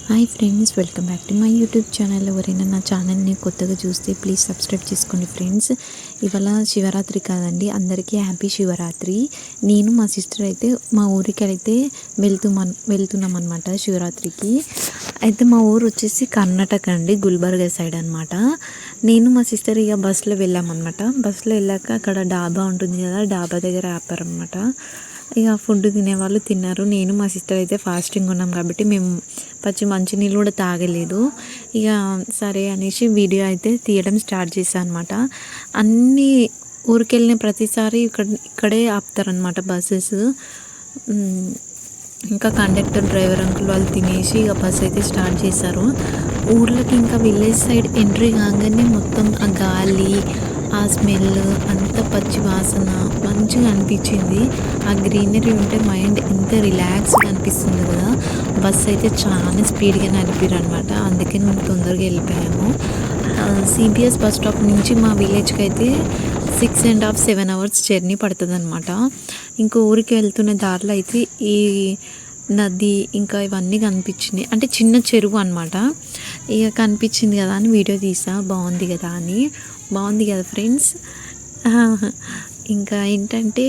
Hi friends, welcome back to my YouTube channel. ఎవరైనా నా ఛానల్ని కొత్తగా చూస్తే ప్లీజ్ సబ్స్క్రైబ్ చేసుకోండి ఫ్రెండ్స్. ఇవాళ శివరాత్రి కాదండి, అందరికీ హ్యాపీ శివరాత్రి. నేను మా సిస్టర్ అయితే మా ఊరికి అయితే వెళ్తున్నాం అనమాట శివరాత్రికి. అయితే మా ఊరు వచ్చేసి కర్ణాటక అండి, గుల్బర్గా సైడ్ అనమాట. నేను మా సిస్టర్ ఇక బస్సులో వెళ్ళామన్నమాట. బస్సులో వెళ్ళాక అక్కడ డాబా ఉంటుంది కదా, డాబా దగ్గర ఆపారనమాట. ఇక ఫుడ్ తినేవాళ్ళు తిన్నారు. నేను మా సిస్టర్ అయితే ఫాస్టింగ్ ఉన్నాం కాబట్టి మేము మంచినీళ్ళు కూడా తాగలేదు. ఇక సరే అనేసి వీడియో అయితే తీయడం స్టార్ట్ చేశాను అనమాట. అన్ని ఊరికి వెళ్ళిన ప్రతిసారి ఇక్కడే ఆపుతారనమాట బస్సెస్. ఇంకా కండక్టర్ డ్రైవర్ అంకుల్ వాళ్ళు తినేసి ఇక బస్ అయితే స్టార్ట్ చేశారు. ఊర్లోకి ఇంకా విలేజ్ సైడ్ ఎంట్రీ కాగానే మొత్తం ఆ గాలి, ఆ స్మెల్, అంత పచ్చి వాసన మంచిగా అనిపించింది. ఆ గ్రీనరీ ఉంటే మైండ్ ఎంత రిలాక్స్గా అనిపిస్తుంది కదా. బస్ అయితే చాలా స్పీడ్గా నడిపారు అనమాట, అందుకే మేము తొందరగా వెళ్ళిపోయాము. సిబిఎస్ బస్ స్టాప్ నుంచి మా విలేజ్కి అయితే 6.5 7 hours జర్నీ పడుతుంది అనమాట. ఇంకో ఊరికి వెళ్తున్న దారిలో అయితే ఈ నది ఇంకా ఇవన్నీ కనిపించినాయి. అంటే చిన్న చెరువు అనమాట. ఇక కనిపించింది కదా అని వీడియో తీసా, బాగుంది కదా అని. బాగుంది కదా ఫ్రెండ్స్. ఇంకా ఏంటంటే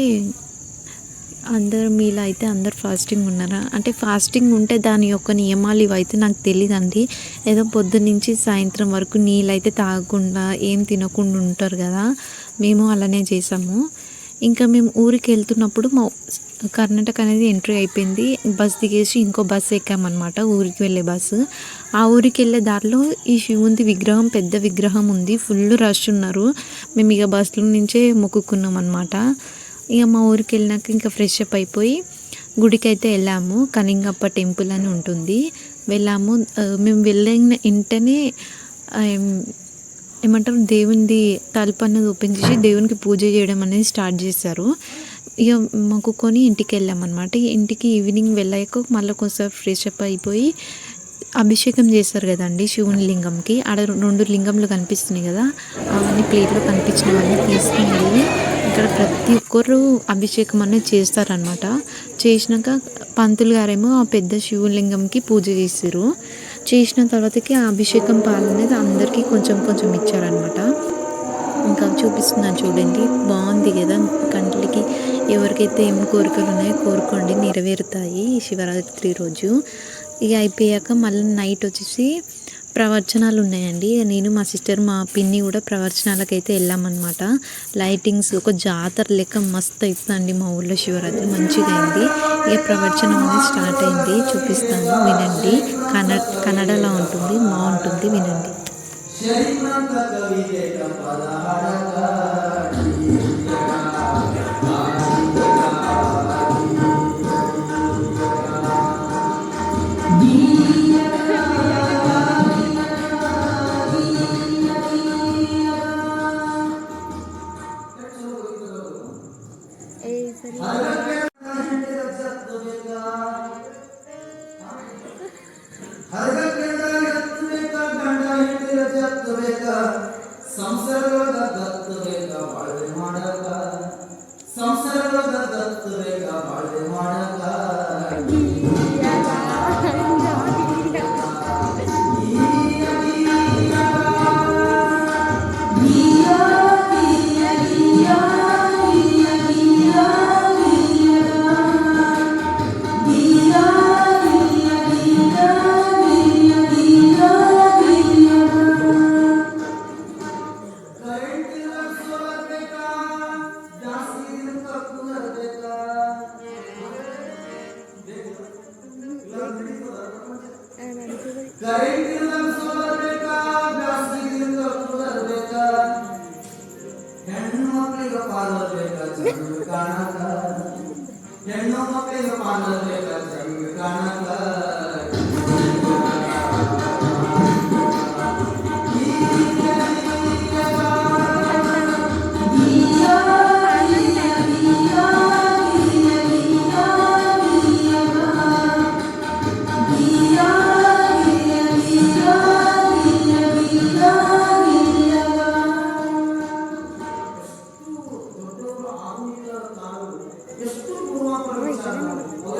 అందరూ మీలా అయితే అందరు ఫాస్టింగ్ ఉన్నారా అంటే, ఫాస్టింగ్ ఉంటే దాని యొక్క నియమాలు ఇవైతే నాకు తెలియదండి. ఏదో పొద్దున్నుంచి సాయంత్రం వరకు నీళ్ళు అయితే తాగకుండా ఏం తినకుండా ఉంటారు కదా, మేము అలానే చేసాము. ఇంకా మేము ఊరికి వెళ్తున్నప్పుడు మా కర్ణాటక అనేది ఎంట్రీ అయిపోయింది. బస్ దిగేసి ఇంకో బస్సు ఎక్కామన్నమాట, ఊరికి వెళ్ళే బస్సు. ఆ ఊరికి వెళ్ళే దారిలో ఈ శివుంది విగ్రహం, పెద్ద విగ్రహం ఉంది. ఫుల్ రష్ ఉన్నారు. మేము ఇక బస్సులో నుంచే మొక్కుకున్నాం అనమాట. ఇక మా ఊరికి వెళ్ళినాక ఇంకా ఫ్రెష్ అప్ అయిపోయి గుడికి అయితే వెళ్ళాము. కనింగప్ప టెంపుల్ అని ఉంటుంది, వెళ్ళాము. మేము వెళ్ళిన వెంటనే ఏమంటారు, దేవునిది తలుపు అనేది ఓపెన్ చేసి దేవునికి పూజ చేయడం అనేది స్టార్ట్ చేశారు. ఇక మొక్కుకొని ఇంటికి వెళ్ళామన్నమాట. ఇంటికి ఈవినింగ్ వెళ్ళాక మళ్ళీ కొంచెం ఫ్రెష్ అప్ అయిపోయి అభిషేకం చేస్తారు కదండి శివుని లింగంకి. ఆడ 2 లింగంలు కనిపిస్తున్నాయి కదా, అవన్నీ ప్లేట్లో కనిపించినవన్నీ తీసుకుని వెళ్ళి ఇక్కడ ప్రతి ఒక్కరు అభిషేకం అనేది చేస్తారనమాట. చేసినాక పంతులు గారేమో ఆ పెద్ద శివలింగంకి పూజ చేసారు. చేసిన తర్వాతకి ఆ అభిషేకం పాలు అనేది అందరికీ కొంచెం కొంచెం ఇచ్చారనమాట. ఇంకా చూపిస్తున్నాను చూడండి, బాగుంది కదా. కంటికి ఎవరికైతే ఏం కోరికలు ఉన్నాయో కోరుకోండి, నెరవేరుతాయి శివరాత్రి రోజు. ఇక అయిపోయాక మళ్ళీ నైట్ వచ్చేసి ప్రవచనాలు ఉన్నాయండి. నేను మా సిస్టర్ మా పిన్ని కూడా ప్రవచనాలకు అయితే వెళ్ళామన్నమాట. లైటింగ్స్ ఒక జాతర లెక్క మస్తు అవుతుందండి మా ఊళ్ళో శివరాత్రి, మంచిగా అయింది. ఇక ప్రవచనం అనేది స్టార్ట్ అయింది, చూపిస్తాను వినండి. కన్నడలో ఉంటుంది, బాగుంటుంది, వినండి.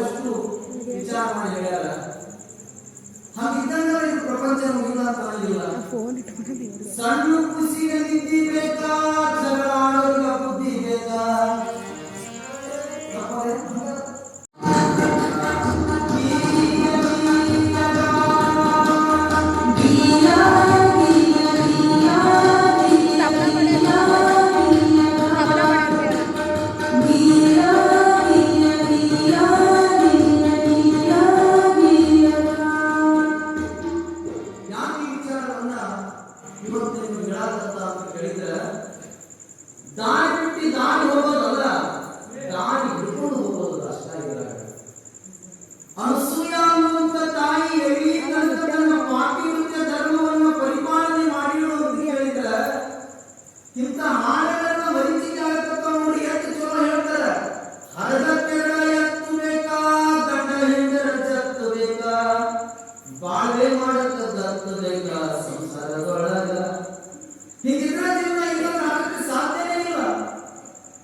ಎಷ್ಟು ವಿಚಾರ ಮಾಡಿ ಹೇಳ್ಯಾರ ಅನ್ನಂಗಿಲ್ಲ. ಸಣ್ಣ ಖುಷಿಗೆ ನಿದ್ದಿ ಬೇಕಾ, ಜಗಳ ಆಡೋರಿಗೆ ಬುದ್ಧಿ ಬೇಕಾ?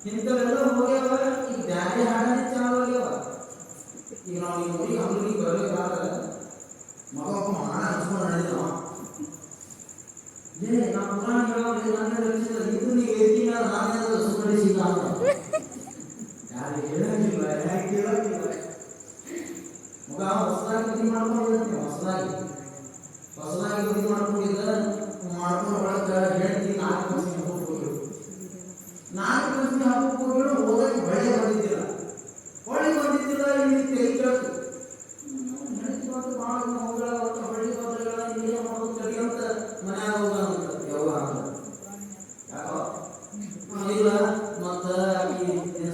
ಇಂಥವೆಲ್ಲ ಹೋಗ್ಯಾವ. ಈಗ ಬ್ಯಾರೆ ಹಾಡನೆ ಚೆನ್ನಾಗ್ಯಾವ. ಈಗ ನಾವು ಈ ಊರಿಗೆ ಅಂಗಡಿಗೆ ಬರ್ಬೇಕಾದ್ರೆ ಮಗ ಮಾಡ ಹಚ್ಕೊಂಡು ನಡೆದಿಲ್ಲ. ನಮ್ಮ ಪುರಾಣ ಇದು ನೀವು ಎತ್ತಿನ ನಾನೇ ಸುಮ್ಮನಿಸಿಲ್ಲ ಅಂತ ಯಾರು ಹೇಳಂಗಿಲ್ಲ, ಯಾಕೆ ಕೇಳಂಗಿಲ್ಲ. ಮಗ ಹೊಸದಾಗಿ ಬುದ್ಧಿ ಮಾಡ್ಕೊಂಡಿದ್ದೆ, ಹೊಸದಾಗಿ ಬುದ್ಧಿ ಮಾಡ್ಕೊಂಡಿದ್ದ ಮಾಡ್ಕೊಂಡು ಒಳಗೆ ಹೇಳ್ತೀನಿ 4 ವರ್ಷ ಹೋಗ್ಬೋದು. 4 ವರ್ಷ ಹೋಗ್ಬೋದು. ಹೋದಾಗ ಬಳೆ ಬಂದಿದ್ದಿಲ್ಲ, ಇಲ್ಲಿ ತೆಗಿ ಕೇಳ್ತು ನಡೀತಿ ಬಂದು ಮಾಡೋದು ಹೋಗಳ ಬಳಿ ಬಂದಗಳ ಇಲ್ಲೇ ಮಾಡೋದು ತಡಿ ಅಂತ ಮನ್ಯಾಗ ಹೋಗಂತ ಯಾವ ಯಾಕೋ ಇಲ್ಲ. ಮತ್ತ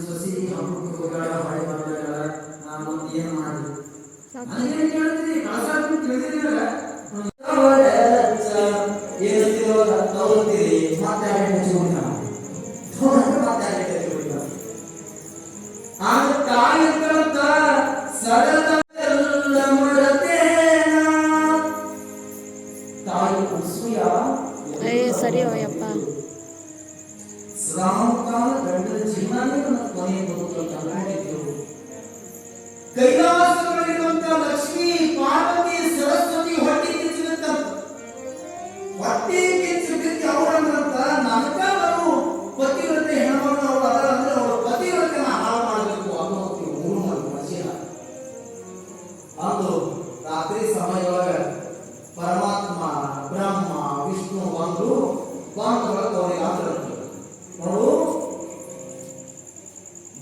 ಸೊಸಿ ಹಬ್ಬಕ್ಕೆ ಹೋಗಳ ಬಳಿ ಬಂದಗಳ ಮತ್ತೆ ಏನು ಮಾಡಿ ನನಗೇನು ಕೇಳ್ತೀರಿ ಕಳಸಾಡ್ತು ತಿಳಿದಿರಲ್ಲ ಏನಂತೀರೋ ತಗೋತೀರಿ ಮತ್ತೆ ಹಚ್ಚಿಕೊಂಡ ಆಗ ತಾಯಿ ಸಡಲ ತಾಯಿ ಅಸೂಯ ಸರಿ ಹೋಯಪ್ಪ ಶ್ರಾವಣಕಾಲ ಗಂಡನ ಜೀವನನೇ ನನ್ನ ಕೊನೆಯ ಬದುಕು ಕಂಡುಕೊಂಡಿದ್ದೆವು. ಕೈಲಾಸದಲ್ಲಿರುವಂತ ಲಕ್ಷ್ಮೀ ಪಾರ್ವತಿ ಸರಸ್ವತಿ ಹೊಟ್ಟೆ ಕಿಚ್ಚಿದಂತ ಅವರಂತ ನನಗ ಅವರು ಪತಿವ್ರತೆ ಹೆಣ್ಮಗಳು ಅವಳು ಅದರ ಅಂದ್ರೆ ಅವಳು ಪತಿವ್ರತೆನ ಹಾಳು ಮಾಡಬೇಕು ಅನ್ನೋ ಮೂರು ಮನಸ್ಸಿನ. ಅದು ರಾತ್ರಿ ಸಮಯದೊಳಗ ಪರಮಾತ್ಮ ಬ್ರಹ್ಮ ವಿಷ್ಣು ಬಂದು ಅವ್ರಿಗೆ ಆದ್ರೆ ನೋಡು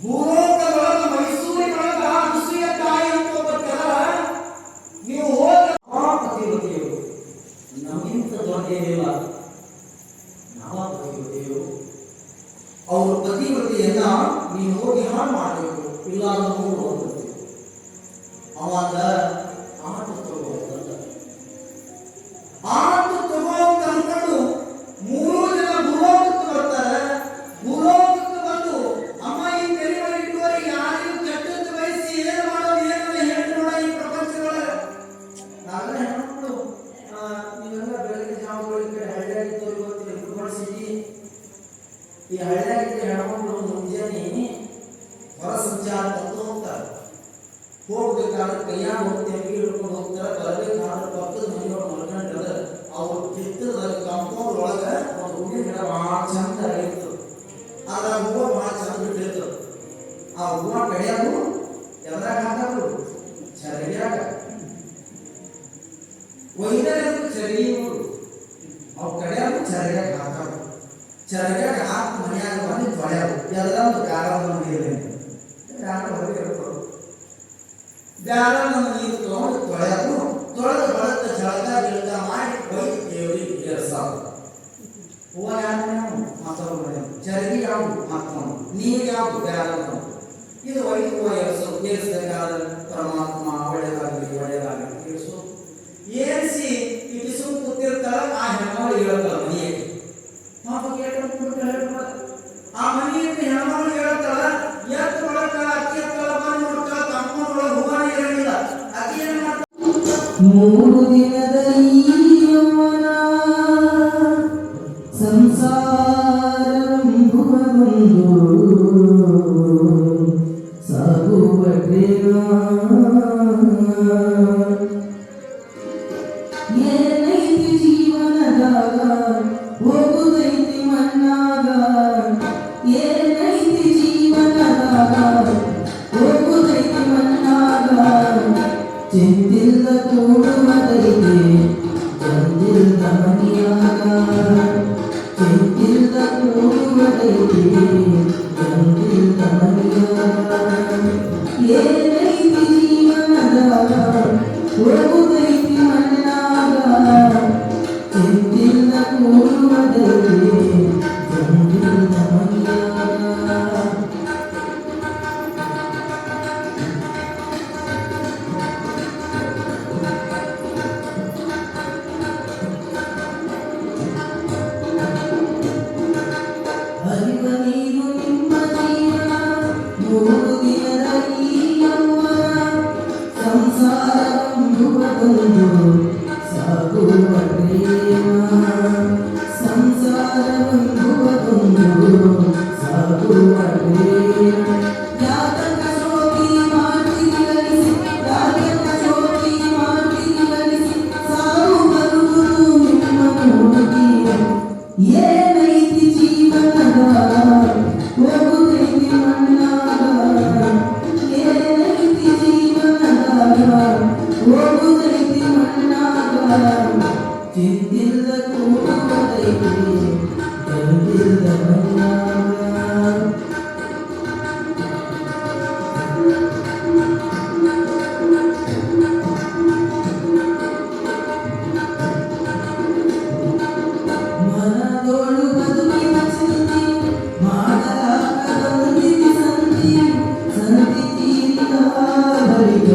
ಭೂಲೋಕದೊಳಗ ಮೈಸೂರಿನೊಳಗ ಅನಸೂಯ ತಾಯಿ ಅಂತ ಒಬ್ಬರ್ತಾರ. ನೀವು ಹೋದ ಪತಿವ್ರತೆಯರು ನಮ್ಗಿಂತ ದೊಡ್ಡ ಏನಿಲ್ಲ, ನಾವ ಪತಿವ್ರತೆಯರು. ಅವ್ರ ಪತಿವ್ರತೆಯನ್ನ ನೀನು ಹೋಗಿ ಹಾಳು ಮಾಡಬೇಕು, ಇಲ್ಲ ಹೋಗ್ಬೇಕು. ಅವಾಗ ಆಟ ತಗೋಬೇಕಂತ ಅನ್ಕೊಂಡು 3 ಜನ ಭೂಲೋಕಕ್ಕೆ ಬರ್ತಾರೆ. ಭೂಲೋಕಕ್ಕೆ ಬಂದು ಅಮ್ಮ ಈ ತೆಲಿವರೆ ಇಟ್ಟುವರೆ ಯಾರಿಗೂ ಕೆಟ್ಟದ್ದು ಬಯಸಿ ಏನು ಮಾಡೋದು ಏನನ್ನ ಹೇಳಿ ನೋಡ ಈ ಪ್ರಪಂಚದೊಳಗೆ. ನಾವೆಲ್ಲ ಹೆಣ್ಮಕ್ಳು ನೀವೆಲ್ಲ ಬೆಳಗ್ಗೆ ಜಾವಗಳಿಗೆ ಹಳ್ಳಿಯಾಗಿ ತೋರಿಗೋಗ್ತೀವಿ ಬಳಸಿದ್ವಿ. ಈ ಹಳ್ಳಿಯಾಗಿದ್ದ ಹೆಣ್ಮಕ್ಳು ಮುಂಜಾನೆ ಹೊರ ಸಂಚಾರ ತತ್ತು ಹೋಗ್ತಾರೆ. ಹೋಗ್ಬೇಕಾದ್ರೆ ಕೈಯಾಗ ಹೋಗ್ತೇವೆ ಹಿಡ್ಕೊಂಡು ಹೋಗ್ತಾರೆ. ಬರಬೇಕಾದ್ರೆ ಪಕ್ಕದ ಮನೆಯೊಳಗೆ ಮಲ್ಕೊಂಡ್ರೆ ಅವ್ರು ಚಿತ್ರದಲ್ಲಿ ಕಾಂಪೌಂಡ್ ಒಳಗೆ ಒಂದು ಹೂವಿನ ಗಿಡ ಭಾಳ ಚಂದ ಇತ್ತು. ಆದ್ರೆ ಆ ಹೂವು ಭಾಳ ಚಂದ ಬಿಟ್ಟಿತ್ತು. ಆ ಹೂವು ಕಡಿಯೋದು ಎದ್ರಾಗ ಹಾಕೋದು ಚರಗಿಯಾಗ ಒಯ್ದರೆ ಚರಿಯುವುದು, ಅವು ಕಡಿಯೋದು ಚರಗಿಯಾಗ ಹಾಕೋದು. ಚರಗಿಯಾಗ ಹಾಕಿ ಮನೆಯಾಗ ಬಂದು ತೊಳೆಯೋದು. ಎಲ್ಲರೂ ಗಾರವನ್ನು ನೀರು ಗಾರ ಹೊರಗೆ ಇರ್ಬೋದು. ಗಾರವನ್ನು ನೀರು ತಗೊಂಡು ತೊಳೆಯೋದು. ತೊಳೆದ ಬಳಕ ಜಳಕ ಮಾಡಿ ಒಯ್ದು ದೇವರಿಗೆ ಏರ್ಸೋದು. ಹೂವು ಯಾರು ಮತ್ತೊಬ್ಬ ಚರಗಿ ಯಾವುದು ಮತ್ತೊಂದು ನೀರು ಯಾವುದು ಗಾರವನ್ನು ಇದು ಒಯ್ದು ಹೂವು ಏರಿಸಬೇಕಾದ್ರೆ ಪರಮಾತ್ಮ ಒಳ್ಳೆಯದಾಗಲಿ ಏರಿಸು. ಏರಿಸಿ ಇಟಿಸು ಕೂತಿರ್ತಾರ. ಆ ಹೆಣ್ಮಗಳು ಹೇಳ್ತಾಳ ಮನೆಯಲ್ಲಿ ಪಾಪ ಆ ಮನೆಯಲ್ಲಿ ಹೆಣ್ಮಗಳು ಹೇಳ್ತಾಳ ಎತ್ತು ಒಳಕ ಅಕ್ಕಿ ಎತ್ತಳ ಬಂದು ನೋಡ್ತಾಳ ಕಾಂಪೌಂಡ್ ಒಳಗೆ ಹೂವನ ಇರಂಗಿಲ್ಲ. ಅಕ್ಕಿ ಏನ್ ಮಾಡ್ತಾಳ 3 ದಿನದ ಯೌವನ ಸಂಸಾರಂಭುವೊಂದು ಸಾಗುವಟ್ರೇನ ಏನೈತಿ ಹೋಗುದೈತಿ ಮಣ್ಣಾಗ ಏನೈತಿ ಜೀವನದಾಗ ಹೋಗುದೈತಿ ಮಣ್ಣಾಗ ಚಿಂತಿಲ್ಲ ಕೂಡುವುದೈತಿ ಚಂದಿಲ್ಲ ಮನಿಯಾಗ ಚಿಂತಿಲ್ಲ ಕೂಡುವುದೈತಿ ಚಂದಿಲ್ಲ ಮನಿಯಾಗ ಏನೈತಿ ಜೀವನದಾಗ ಹೋಗುದೈತಿ ಮಣ್ಣಾಗ ಚಿಂತಿಲ್ಲ ಕೂಡುವುದೈತಿ ಚಂದಿಲ್ಲ ಮನಿಯಾಗ ಹರಿವ ನೀರು ನಿಮ್ಮ ಜೀವನ ಮೂರು ದಿನದ ಈ ಯೌವನ ಸಂಸಾರವೆಂಬುವುದೊಂದು ಸಾಗುವ ಪ್ರೇಮ ಸಂಸಾರವೆಂಬುವುದೊಂದು ಸಾಗುವ ಪ್ರೇಮ ಯಾತಕ ಶೋಕಿ ಮಾಡಿರಿಸಿ ಯಾತಕ ಶೋಕಿ ಮಾಡಿರಿಸಿ ಸಾವು ಬರುವುದು ನಿಮ್ಮ ಮೂಗಿಯ ಏನೈತಿ ಜೀವನದಾಗ ಹೋಗುದೈತಿ ಮಣ್ಣಾಗ ಏನೈತಿ ಜೀವನದಾಗ ಹೋಗುದೈತಿ ಮಣ್ಣಾಗ ಚಿಂತಿಲ್ಲ ಕೂಡುವುದೈತಿ ಚಂದಿಲ್ಲ ಮಣ್ಣಾಗ ಮನದೋಳು ಬದುಕಿನ ಚಿಂತಿ ಮಾಡಲಾಗದೊಂದಿಗೆ ಸಂತಿ ಸಂತಿ ತೀರಿದ ಬಳಿಕ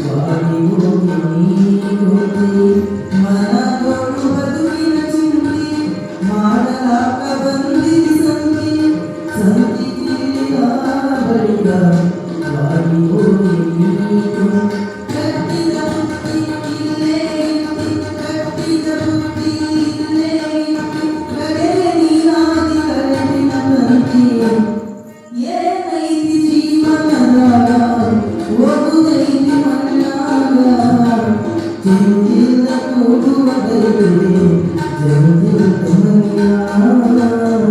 ವಾಡಿ ಹೋಗಿ ನೀಗುತ್ತಿ ಮನದೋಳು ಬದುಕಿನ ಚಿಂತಿ ಮಾಡಲಾಗದೊಂದಿಗೆ ಸಂತಿ ಸಂತಿ ತೀರಿದ ಬಳಿಕ ವಾಡಿ ಹೋಗಿ ನೀಗುತ್ತಿ ಕಟ್ಟಿದ ಬುತ್ತಿ ಇಲ್ಲೇ ಇತ್ತಿ ಕಟ್ಟಿದ ಬುತ್ತಿ ಇಲ್ಲೇ ಇತ್ತಿ ಕಡೆಗೆ ನೀನಾದಿ ಕರೆದಿನ ತಂತಿ ಏನೈತಿ ಜೀವನದಾಗ ಹೋಗುದೈತಿ ಮಣ್ಣಾಗ ಚಿಂತಿಲ್ಲ ಕೂಡುವುದೈತಿ ಚಂದಿಲ್ಲ ಮನಿಯಾಗ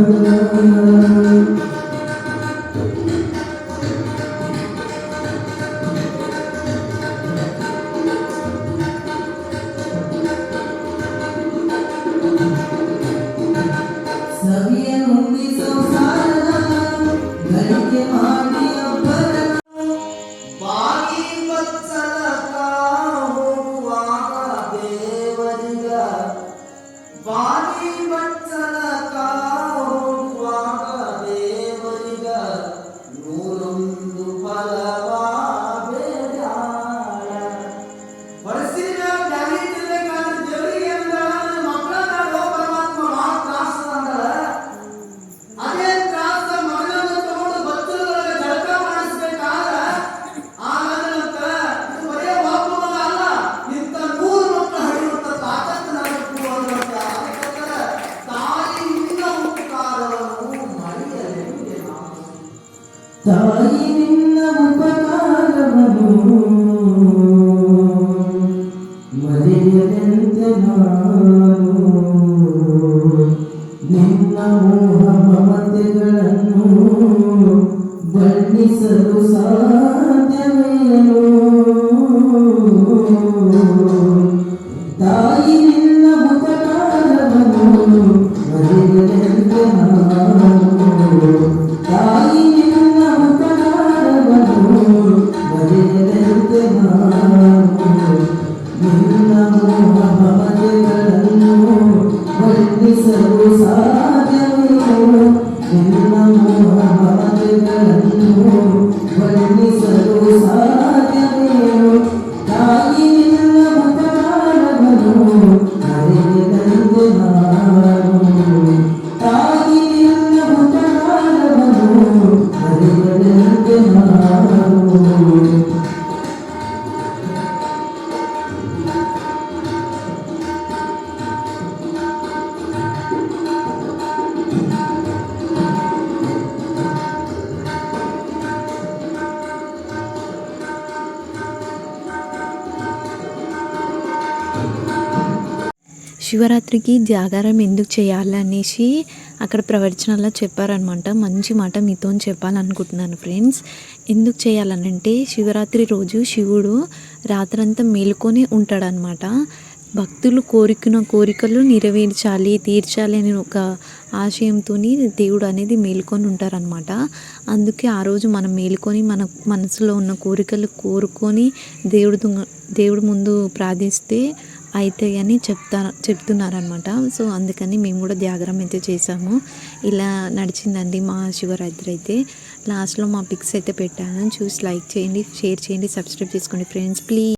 ಸವಿಯ ನುಂಡಿ ಸಂಸಾರದ ಗಳಿಕೆ ಮಾಡಿ ಅಬ್ಬರ ಬಾಗಿ ಬಚ್ಚಲಕ ಹೋಗುವಾಗ ದೇವರಿಗ ಬಾಗಿ ಬಚ್ಚಲಕ ಹೋಗುವಾಗ ದೇವರಿಗ ನೂರೊಂದು ಫಲವ ಬೇಡಾಳ ಪರಿಸ್ಥಿತಿನ ಜ್ಞಾನಿತಿರ್ಬೇಕಾದ್ರೆ ದೇವರಿಗೆ ಅಂದ ಮಕ್ಕಳನ್ನ ಪರಮಾತ್ಮ ಮಾತ್ರ ಅಂದಳ ಅದೇ ತ್ರಾಸ ಮಗನನ್ನು ತಗೊಂಡು ಬಚ್ಚಲೊಳಗೆ ಜಳಕ ಮಾಡಿಸ್ಬೇಕಾದ ಆಗದಂತ ಇದು ಬರೇ ಒಬ್ಬ ಮಗ ಅಲ್ಲ ಇಂಥ 100 ಮಕ್ಕಳು ಹಡಿಯುವಂತ ತಾಕತ್ತು ನನಗೂ ಅನ್ನುವಂತ ಅದಕ್ಕೋಸ್ಕರ ತಾಯಿ ನಿನ್ನ ಉಪಕಾರವನ್ನು ಮರೆಯಲೆಂದೆ ನಾನು ತಾಯಿ ನಿನ್ನ ಉಪಕಾರವನ್ನು ಮರೆಯಲೆಂದೆ ನಾನು ನಿನ್ನ ಮೋಹ ಮಮತೆಗಳನ್ನು ಬಣ್ಣಿಸಲು ಸಾಧ್ಯವೇನು ತಾಯಿ ನಿನ್ನ ಉಪಕಾರವನ್ನು ಮರೆಯಲೆಂದೆ ನಾನು ತಾಯಿ ನಿನ್ನ ಉಪಕಾರವನ್ನು ಮರೆಯಲೆಂದೆ ನಾನು ನಿನ್ನ ಮೋಹ ಮಮತೆಗಳನ್ನು ಬಣ್ಣಿಸಲು ಸಾಧ್ಯವೇನು ನಿನ್ನ ಮೋಹ ಮಮತೆಗಳನ್ನು ಬಣ್ಣಿಸಲು ಸಾಧ್ಯವೇನು ತಾಯಿ ನಿನ್ನ ಉಪಕಾರವನ್ನು ಮರೆಯಲೆಂದೆ ನಾನು ತಾಯಿ ನಿನ್ನ ಉಪಕಾರವನ್ನು ಮರೆಯಲೆಂದೆ ನಾನು శివరాత్రికి జాగారం ఎందుకు చేయాలి అనేసి అక్కడ ప్రవచనాల్లో చెప్పారనమాట. మంచి మాట మీతో చెప్పాలనుకుంటున్నాను ఫ్రెండ్స్. ఎందుకు చేయాలనంటే శివరాత్రి రోజు శివుడు రాత్రంతా మేలుకొని ఉంటాడనమాట. భక్తులు కోరికలు నెరవేర్చాలి, తీర్చాలి అనే ఒక ఆశయంతో దేవుడు అనేది మేలుకొని ఉంటారనమాట. అందుకే ఆ రోజు మనం మేలుకొని మన మనసులో ఉన్న కోరికలు కోరుకొని దేవుడు ముందు ప్రార్థిస్తే అవుతాయి అని చెప్తున్నారనమాట. సో అందుకని మేము కూడా జాగారం అయితే చేసాము. ఇలా నడిచిందండి మా శివరాత్రి అయితే. లాస్ట్లో మా పిక్స్ అయితే పెట్టాను, చూసి లైక్ చేయండి, షేర్ చేయండి, సబ్స్క్రైబ్ చేసుకోండి ఫ్రెండ్స్ ప్లీజ్.